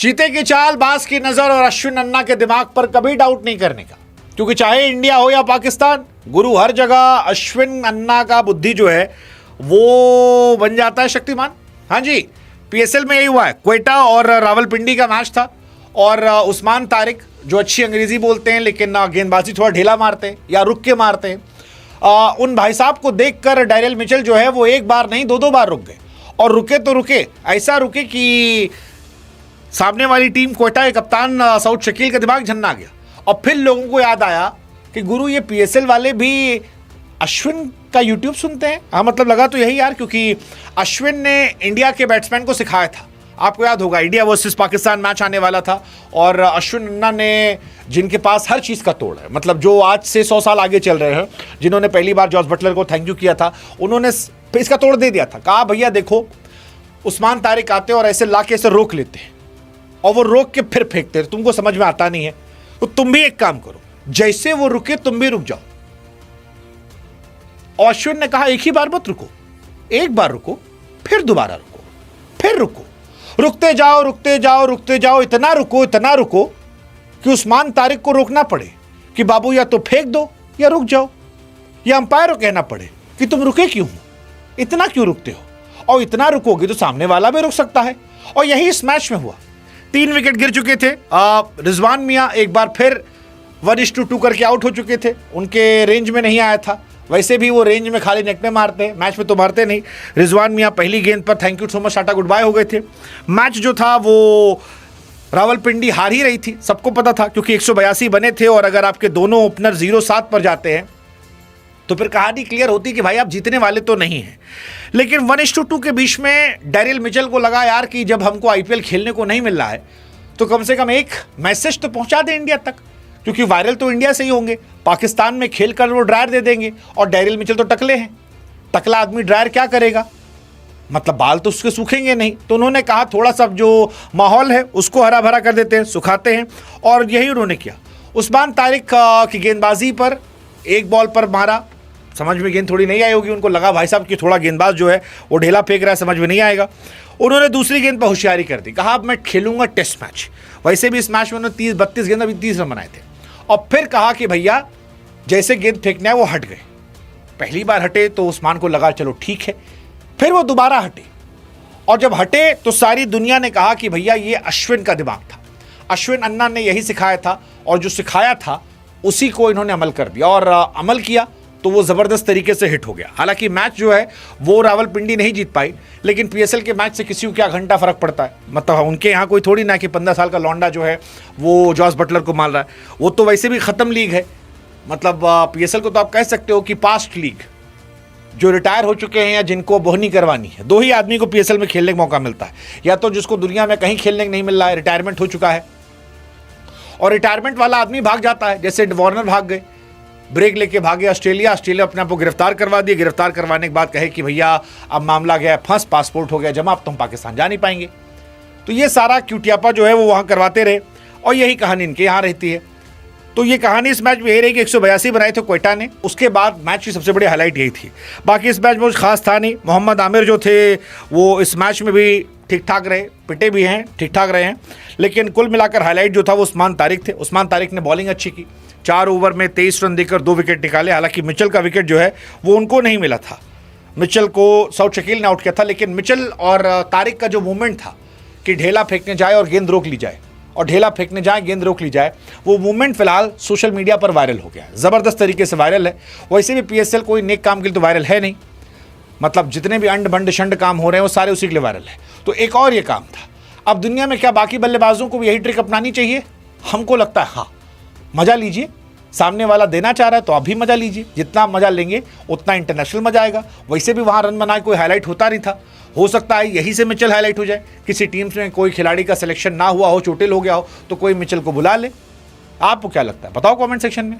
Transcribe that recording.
चीते की चाल, बाज की नजर और अश्विन अन्ना के दिमाग पर कभी डाउट नहीं करने का, क्योंकि चाहे इंडिया हो या पाकिस्तान, गुरु हर जगह अश्विन अन्ना का बुद्धि जो है वो बन जाता है शक्तिमान। हाँ जी, पीएसएल में यही हुआ है। क्वेटा और रावलपिंडी का मैच था और उस्मान तारिक जो अच्छी अंग्रेजी बोलते हैं लेकिन गेंदबाजी थोड़ा ढीला मारते हैं या रुक के मारते हैं, उन भाई साहब को देखकर डैरिल मिचेल जो है वो एक बार नहीं दो बार रुक गए। और रुके तो रुके, ऐसा रुके कि सामने वाली टीम क्वेटा के कप्तान सऊद शकील का दिमाग झन्ना गया। और फिर लोगों को याद आया कि गुरु ये पीएसएल वाले भी अश्विन का यूट्यूब सुनते हैं। हाँ, मतलब लगा तो यही यार, क्योंकि अश्विन ने इंडिया के बैट्समैन को सिखाया था। आपको याद होगा इंडिया वर्सेस पाकिस्तान मैच आने वाला था और अश्विन अन्ना ने, जिनके पास हर चीज़ का तोड़ है, मतलब जो आज से 100 साल आगे चल रहे हैं, जिन्होंने पहली बार जॉस बटलर को थैंक यू किया था, उन्होंने इसका तोड़ दे दिया था। कहा भैया देखो, उस्मान तारिक आते और ऐसे ला के ऐसे रोक लेते हैं और वो रोक के फिर फेंकते हैं, तुमको समझ में आता नहीं है तो तुम भी एक काम करो, जैसे वो रुके तुम भी रुक जाओ। और अश्विन ने कहा एक ही बार मत रुको, एक बार रुको, फिर दोबारा रुको, फिर रुको, रुकते जाओ रुकते जाओ रुकते जाओ, इतना रुको कि उस्मान तारिक को रोकना पड़े कि बाबू या तो फेंक दो या रुक जाओ, या अंपायर को कहना पड़े कि तुम रुके क्यों हो, इतना क्यों रुकते हो, और इतना रुकोगे तो सामने वाला भी रुक सकता है। और यही इस मैच में हुआ। 3 विकेट गिर चुके थे। रिजवान मियां एक बार फिर 1-2 करके आउट हो चुके थे, उनके रेंज में नहीं आया था। वैसे भी वो रेंज में खाली नेट में मारते हैं, मैच में तो मारते नहीं। रिजवान मियां पहली गेंद पर थैंक यू सो मच टाटा गुड बाय हो गए थे। मैच जो था वो रावलपिंडी हार ही रही थी, सबको पता था, क्योंकि 182 बने थे और अगर आपके दोनों ओपनर 0-7 पर जाते हैं तो फिर कहानी क्लियर होती कि भाई आप जीतने वाले तो नहीं हैं। लेकिन 1-2 के बीच में डैरिल मिचेल को लगा यार कि जब हमको आईपीएल खेलने को नहीं मिल रहा है तो कम से कम एक मैसेज तो पहुंचा दे इंडिया तक, क्योंकि वायरल तो इंडिया से ही होंगे। पाकिस्तान में खेल कर वो ड्रायर दे देंगे और डैरिल मिचेल तो टकले हैं, टकला आदमी ड्रायर क्या करेगा, मतलब बाल तो उसके सूखेंगे नहीं। तो उन्होंने कहा थोड़ा सा जो माहौल है उसको हरा भरा कर देते हैं, सुखाते हैं, और यही उन्होंने किया। उस्मान तारिक की गेंदबाजी पर एक बॉल पर मारा, समझ में गेंद थोड़ी नहीं आई होगी, उनको लगा भाई साहब कि थोड़ा गेंदबाज जो है वो ढेला फेंक रहा है, समझ में नहीं आएगा। उन्होंने दूसरी गेंद पर होशियारी कर दी, कहा अब मैं खेलूंगा टेस्ट मैच। वैसे भी इस मैच में उन्होंने 32 गेंद, अभी 30 रन बनाए थे। और फिर कहा कि भैया जैसे गेंद फेंकना है वो हट गए। पहली बार हटे तो उस्मान को लगा चलो ठीक है, फिर वो दोबारा हटे, और जब हटे तो सारी दुनिया ने कहा कि भैया ये अश्विन का दिमाग था, अश्विन अन्ना ने यही सिखाया था, और जो सिखाया था उसी को इन्होंने अमल कर दिया। और अमल किया तो वो ज़बरदस्त तरीके से हिट हो गया। हालांकि मैच जो है वो रावलपिंडी नहीं जीत पाई, लेकिन पीएसएल के मैच से किसी को क्या घंटा फर्क पड़ता है, मतलब उनके यहाँ कोई थोड़ी ना कि 15 साल का लौंडा जो है वो जॉस बटलर को मार रहा है। वो तो वैसे भी ख़त्म लीग है, मतलब पीएसएल को तो आप कह सकते हो कि पास्ट लीग। जो रिटायर हो चुके हैं या जिनको बोहनी करवानी है, 2 ही आदमी को पीएसएल में खेलने का मौका मिलता है, या तो जिसको दुनिया में कहीं खेलने नहीं मिल रहा है, रिटायरमेंट हो चुका है, और रिटायरमेंट वाला आदमी भाग जाता है, जैसे वार्नर भाग गए, ब्रेक लेके भागे ऑस्ट्रेलिया अपने आप को गिरफ्तार करवा दिए, गिरफ्तार करवाने के बाद कहे कि भैया अब मामला गया फंस, पासपोर्ट हो गया जमा, अब तुम पाकिस्तान जा नहीं पाएंगे। तो ये सारा क्यूटियापा जो है वो वहाँ करवाते रहे, और यही कहानी इनके यहाँ रहती है। तो ये कहानी इस मैच में यही रही कि 182 बनाए थे क्वेटा ने, उसके बाद मैच की सबसे बड़ी हाईलाइट यही थी। बाकी इस मैच में कुछ खास था नहीं। मोहम्मद आमिर जो थे वो इस मैच में भी ठीक ठाक रहे, पिटे भी हैं, ठीक ठाक रहे हैं, लेकिन कुल मिलाकर हाईलाइट जो था वो उस्मान तारिक थे। उस्मान तारिक ने बॉलिंग अच्छी की, 4 ओवर में 23 रन देकर 2 विकेट निकाले। हालांकि मिचेल का विकेट जो है वो उनको नहीं मिला था, मिचेल को सऊद शकील ने आउट किया था। लेकिन मिचेल और तारिक का जो मूवमेंट था कि ढेला फेंकने जाए और गेंद रोक ली जाए, और ढेला फेंकने जाए गेंद रोक ली जाए, वो मूवमेंट फिलहाल सोशल मीडिया पर वायरल हो गया, ज़बरदस्त तरीके से वायरल है। वैसे भी पीएसएल कोई नेक काम के लिए तो वायरल है नहीं, मतलब जितने भी अंड बंड शंड काम हो रहे हैं वो सारे उसी के लिए वायरल है। तो एक और ये काम था। अब दुनिया में क्या बाकी बल्लेबाजों को भी यही ट्रिक अपनानी चाहिए? हमको लगता है हाँ, मज़ा लीजिए, सामने वाला देना चाह रहा है तो आप भी मज़ा लीजिए, जितना मज़ा लेंगे उतना इंटरनेशनल मज़ा आएगा। वैसे भी वहाँ रन बनाए कोई हाईलाइट होता नहीं था, हो सकता है यहीं से मिचेल हाईलाइट हो जाए, किसी टीम में कोई खिलाड़ी का सिलेक्शन ना हुआ हो, चोटिल हो गया हो, तो कोई मिचेल को बुला ले। आपको क्या लगता है बताओ कमेंट सेक्शन में।